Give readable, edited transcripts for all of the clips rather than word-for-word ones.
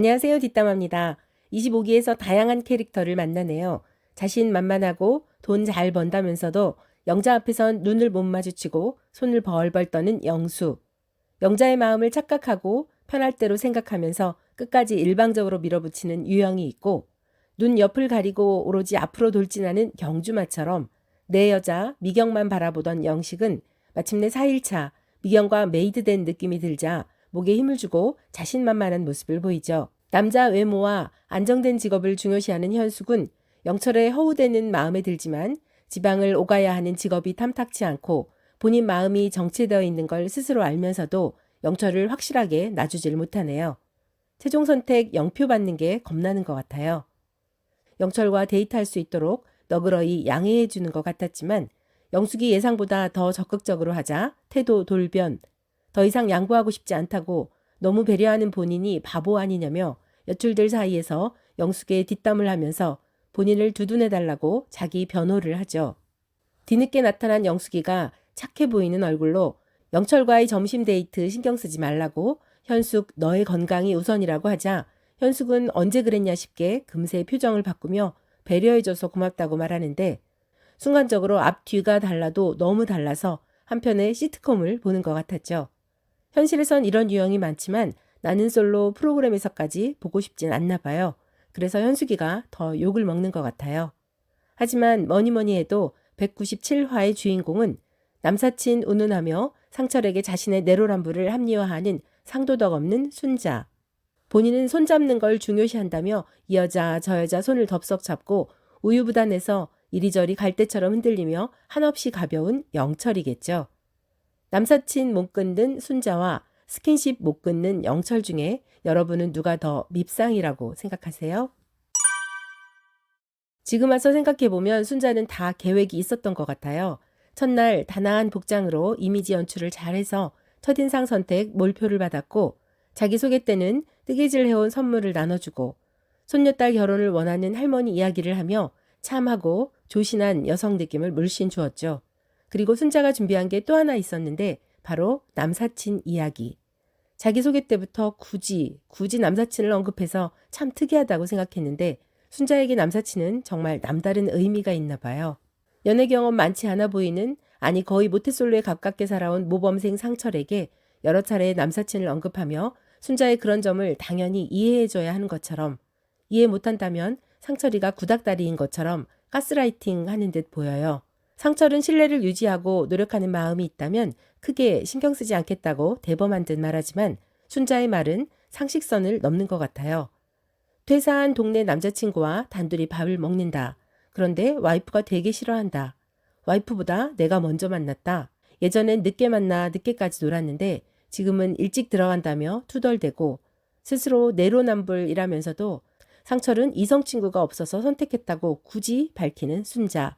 안녕하세요. 뒷담화입니다. 25기에서 다양한 캐릭터를 만나네요. 자신만만하고 돈 잘 번다면서도 영자 앞에선 눈을 못 마주치고 손을 벌벌 떠는 영수. 영자의 마음을 착각하고 편할 대로 생각하면서 끝까지 일방적으로 밀어붙이는 유영이 있고, 눈 옆을 가리고 오로지 앞으로 돌진하는 경주마처럼 내 여자 미경만 바라보던 영식은 마침내 4일차 미경과 메이드된 느낌이 들자 목에 힘을 주고 자신만만한 모습을 보이죠. 남자 외모와 안정된 직업을 중요시하는 현숙은 영철의 허우대는 마음에 들지만 지방을 오가야 하는 직업이 탐탁치 않고 본인 마음이 정체되어 있는 걸 스스로 알면서도 영철을 확실하게 놔주질 못하네요. 최종 선택 0표 받는 게 겁나는 것 같아요. 영철과 데이트할 수 있도록 너그러이 양해해 주는 것 같았지만 영숙이 예상보다 더 적극적으로 하자 태도 돌변. 더 이상 양보하고 싶지 않다고 너무 배려하는 본인이 바보 아니냐며 여출들 사이에서 영숙의 뒷담을 하면서 본인을 두둔해달라고 자기 변호를 하죠. 뒤늦게 나타난 영숙이가 착해 보이는 얼굴로 영철과의 점심 데이트 신경 쓰지 말라고 현숙 너의 건강이 우선이라고 하자 현숙은 언제 그랬냐 싶게 금세 표정을 바꾸며 배려해줘서 고맙다고 말하는데 순간적으로 앞뒤가 달라도 너무 달라서 한편의 시트콤을 보는 것 같았죠. 현실에선 이런 유형이 많지만 나는 솔로 프로그램에서까지 보고 싶진 않나 봐요. 그래서 현숙이가 더 욕을 먹는 것 같아요. 하지만 뭐니 해도 197화의 주인공은 남사친 운운하며 상철에게 자신의 내로남불을 합리화하는 상도덕 없는 순자. 본인은 손잡는 걸 중요시한다며 이 여자 저 여자 손을 덥석 잡고 우유부단해서 이리저리 갈대처럼 흔들리며 한없이 가벼운 영철이겠죠. 남사친 못 끊는 순자와 스킨십 못 끊는 영철 중에 여러분은 누가 더 밉상이라고 생각하세요? 지금 와서 생각해보면 순자는 다 계획이 있었던 것 같아요. 첫날 단아한 복장으로 이미지 연출을 잘해서 첫인상 선택 몰표를 받았고 자기소개 때는 뜨개질 해온 선물을 나눠주고 손녀딸 결혼을 원하는 할머니 이야기를 하며 참하고 조신한 여성 느낌을 물씬 주었죠. 그리고 순자가 준비한 게 또 하나 있었는데 바로 남사친 이야기. 자기소개 때부터 굳이 남사친을 언급해서 참 특이하다고 생각했는데 순자에게 남사친은 정말 남다른 의미가 있나 봐요. 연애 경험 많지 않아 보이는 아니 거의 모태솔로에 가깝게 살아온 모범생 상철에게 여러 차례 남사친을 언급하며 순자의 그런 점을 당연히 이해해줘야 하는 것처럼 이해 못한다면 상철이가 구닥다리인 것처럼 가스라이팅 하는 듯 보여요. 상철은 신뢰를 유지하고 노력하는 마음이 있다면 크게 신경 쓰지 않겠다고 대범한 듯 말하지만 순자의 말은 상식선을 넘는 것 같아요. 퇴사한 동네 남자친구와 단둘이 밥을 먹는다. 그런데 와이프가 되게 싫어한다. 와이프보다 내가 먼저 만났다. 예전엔 늦게 만나 늦게까지 놀았는데 지금은 일찍 들어간다며 투덜대고 스스로 내로남불이라면서도 상철은 이성 친구가 없어서 선택했다고 굳이 밝히는 순자.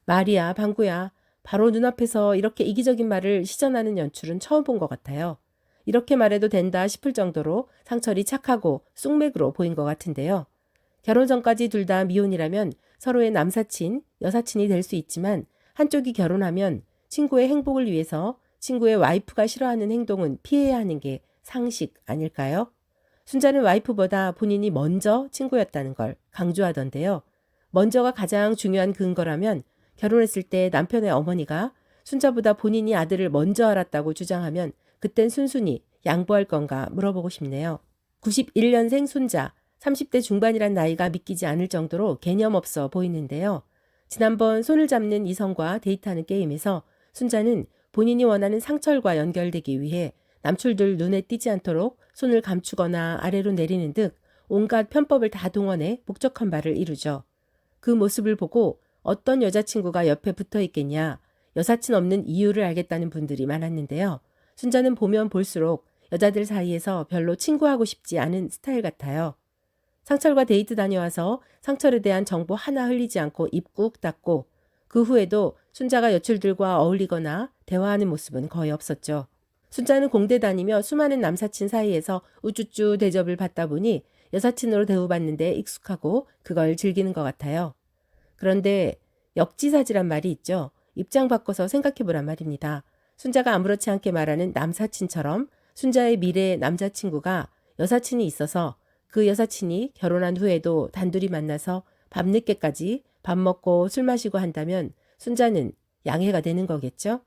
말이야 방구야. 바로 눈앞에서 이렇게 이기적인 말을 시전하는 연출은 처음 본 것 같아요. 이렇게 말해도 된다 싶을 정도로 상철이 착하고 쑥맥으로 보인 것 같은데요. 결혼 전까지 둘 다 미혼이라면 서로의 남사친, 여사친이 될 수 있지만 한쪽이 결혼하면 친구의 행복을 위해서 친구의 와이프가 싫어하는 행동은 피해야 하는 게 상식 아닐까요? 순자는 와이프보다 본인이 먼저 친구였다는 걸 강조하던데요. 먼저가 가장 중요한 근거라면 결혼했을 때 남편의 어머니가 순자보다 본인이 아들을 먼저 알았다고 주장하면 그땐 순순히 양보할 건가 물어보고 싶네요. 91년생 순자, 30대 중반이란 나이가 믿기지 않을 정도로 개념 없어 보이는데요. 지난번 손을 잡는 이성과 데이트하는 게임에서 순자는 본인이 원하는 상철과 연결되기 위해 남출들 눈에 띄지 않도록 손을 감추거나 아래로 내리는 듯 온갖 편법을 다 동원해 목적한 바를 이루죠. 그 모습을 보고 어떤 여자친구가 옆에 붙어 있겠냐, 여사친 없는 이유를 알겠다는 분들이 많았는데요. 순자는 보면 볼수록 여자들 사이에서 별로 친구하고 싶지 않은 스타일 같아요. 상철과 데이트 다녀와서 상철에 대한 정보 하나 흘리지 않고 입 꾹 닫고 그 후에도 순자가 여출들과 어울리거나 대화하는 모습은 거의 없었죠. 순자는 공대 다니며 수많은 남사친 사이에서 우쭈쭈 대접을 받다 보니 여사친으로 대우받는데 익숙하고 그걸 즐기는 것 같아요. 그런데 역지사지란 말이 있죠. 입장 바꿔서 생각해보란 말입니다. 순자가 아무렇지 않게 말하는 남사친처럼 순자의 미래의 남자친구가 여사친이 있어서 그 여사친이 결혼한 후에도 단둘이 만나서 밤늦게까지 밥 먹고 술 마시고 한다면 순자는 양해가 되는 거겠죠?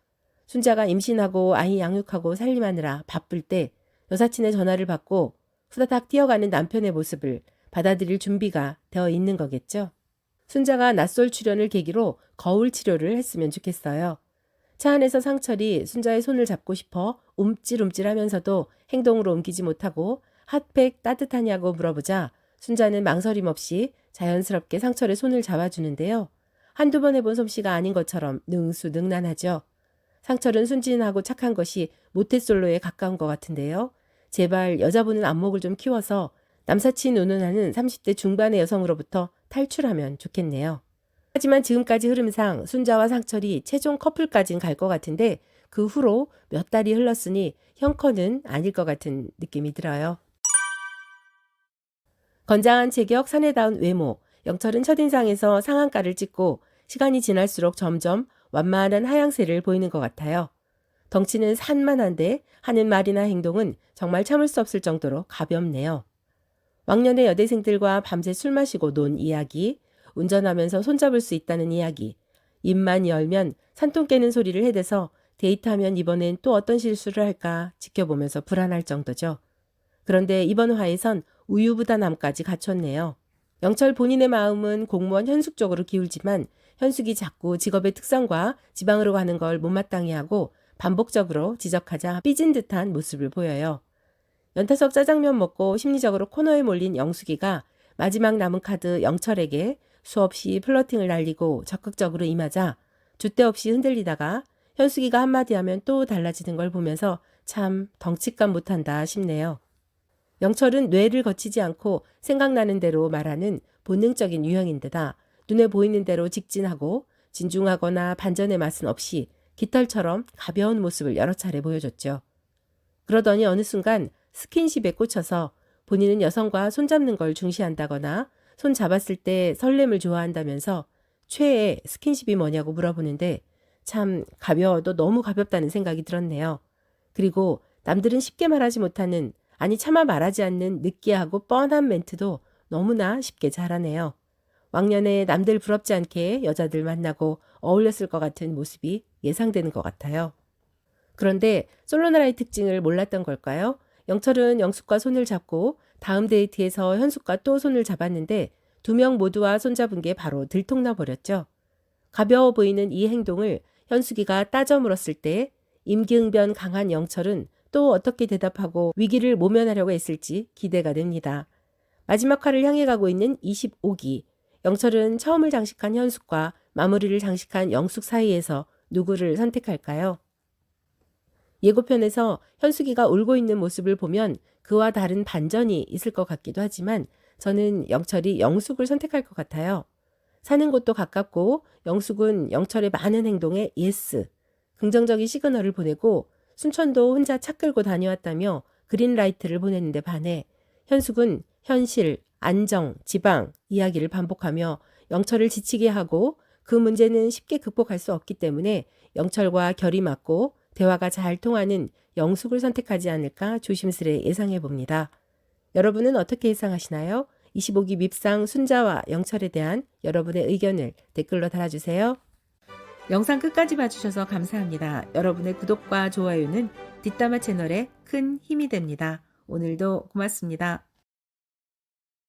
순자가 임신하고 아이 양육하고 살림하느라 바쁠 때 여사친의 전화를 받고 후다닥 뛰어가는 남편의 모습을 받아들일 준비가 되어 있는 거겠죠? 순자가 낯설 출연을 계기로 거울 치료를 했으면 좋겠어요. 차 안에서 상철이 순자의 손을 잡고 싶어 움찔움찔하면서도 행동으로 옮기지 못하고 핫팩 따뜻하냐고 물어보자 순자는 망설임 없이 자연스럽게 상철의 손을 잡아주는데요. 한두 번 해본 솜씨가 아닌 것처럼 능수능란하죠. 상철은 순진하고 착한 것이 모태솔로에 가까운 것 같은데요. 제발 여자분은 안목을 좀 키워서 남사친 운운하는 30대 중반의 여성으로부터 탈출하면 좋겠네요. 하지만 지금까지 흐름상 순자와 상철이 최종 커플까진 갈 것 같은데 그 후로 몇 달이 흘렀으니 형커는 아닐 것 같은 느낌이 들어요. 건장한 체격, 사내다운 외모, 영철은 첫인상에서 상한가를 찍고 시간이 지날수록 점점 완만한 하향세를 보이는 것 같아요. 덩치는 산만한데 하는 말이나 행동은 정말 참을 수 없을 정도로 가볍네요. 왕년의 여대생들과 밤새 술 마시고 논 이야기, 운전하면서 손잡을 수 있다는 이야기, 입만 열면 산통 깨는 소리를 해대서 데이트하면 이번엔 또 어떤 실수를 할까 지켜보면서 불안할 정도죠. 그런데 이번 화에선 우유부단함까지 갖췄네요. 영철 본인의 마음은 공무원 현숙 쪽으로 기울지만 현숙이 자꾸 직업의 특성과 지방으로 가는 걸 못마땅해 하고 반복적으로 지적하자 삐진 듯한 모습을 보여요. 연타석 짜장면 먹고 심리적으로 코너에 몰린 영숙이가 마지막 남은 카드 영철에게 수없이 플러팅을 날리고 적극적으로 임하자 줏대 없이 흔들리다가 현숙이가 한마디 하면 또 달라지는 걸 보면서 참 덩칫감 못한다 싶네요. 영철은 뇌를 거치지 않고 생각나는 대로 말하는 본능적인 유형인데다 눈에 보이는 대로 직진하고 진중하거나 반전의 맛은 없이 깃털처럼 가벼운 모습을 여러 차례 보여줬죠. 그러더니 어느 순간 스킨십에 꽂혀서 본인은 여성과 손잡는 걸 중시한다거나 손 잡았을 때 설렘을 좋아한다면서 최애 스킨십이 뭐냐고 물어보는데 참 가벼워도 너무 가볍다는 생각이 들었네요. 그리고 남들은 쉽게 말하지 못하는 아니 차마 말하지 않는 느끼하고 뻔한 멘트도 너무나 쉽게 잘하네요. 왕년에 남들 부럽지 않게 여자들 만나고 어울렸을 것 같은 모습이 예상되는 것 같아요. 그런데 솔로나라의 특징을 몰랐던 걸까요? 영철은 영숙과 손을 잡고 다음 데이트에서 현숙과 또 손을 잡았는데 두 명 모두와 손잡은 게 바로 들통나 버렸죠. 가벼워 보이는 이 행동을 현숙이가 따져 물었을 때 임기응변 강한 영철은 또 어떻게 대답하고 위기를 모면하려고 했을지 기대가 됩니다. 마지막 화를 향해 가고 있는 25기. 영철은 처음을 장식한 현숙과 마무리를 장식한 영숙 사이에서 누구를 선택할까요? 예고편에서 현숙이가 울고 있는 모습을 보면 그와 다른 반전이 있을 것 같기도 하지만 저는 영철이 영숙을 선택할 것 같아요. 사는 곳도 가깝고 영숙은 영철의 많은 행동에 예스, 긍정적인 시그널을 보내고 순천도 혼자 차 끌고 다녀왔다며 그린라이트를 보냈는데 반해 현숙은 현실, 안정, 지방 이야기를 반복하며 영철을 지치게 하고 그 문제는 쉽게 극복할 수 없기 때문에 영철과 결이 맞고 대화가 잘 통하는 영숙을 선택하지 않을까 조심스레 예상해 봅니다. 여러분은 어떻게 예상하시나요? 25기 밉상 순자와 영철에 대한 여러분의 의견을 댓글로 달아주세요. 영상 끝까지 봐주셔서 감사합니다. 여러분의 구독과 좋아요는 뒷담화 채널에 큰 힘이 됩니다. 오늘도 고맙습니다.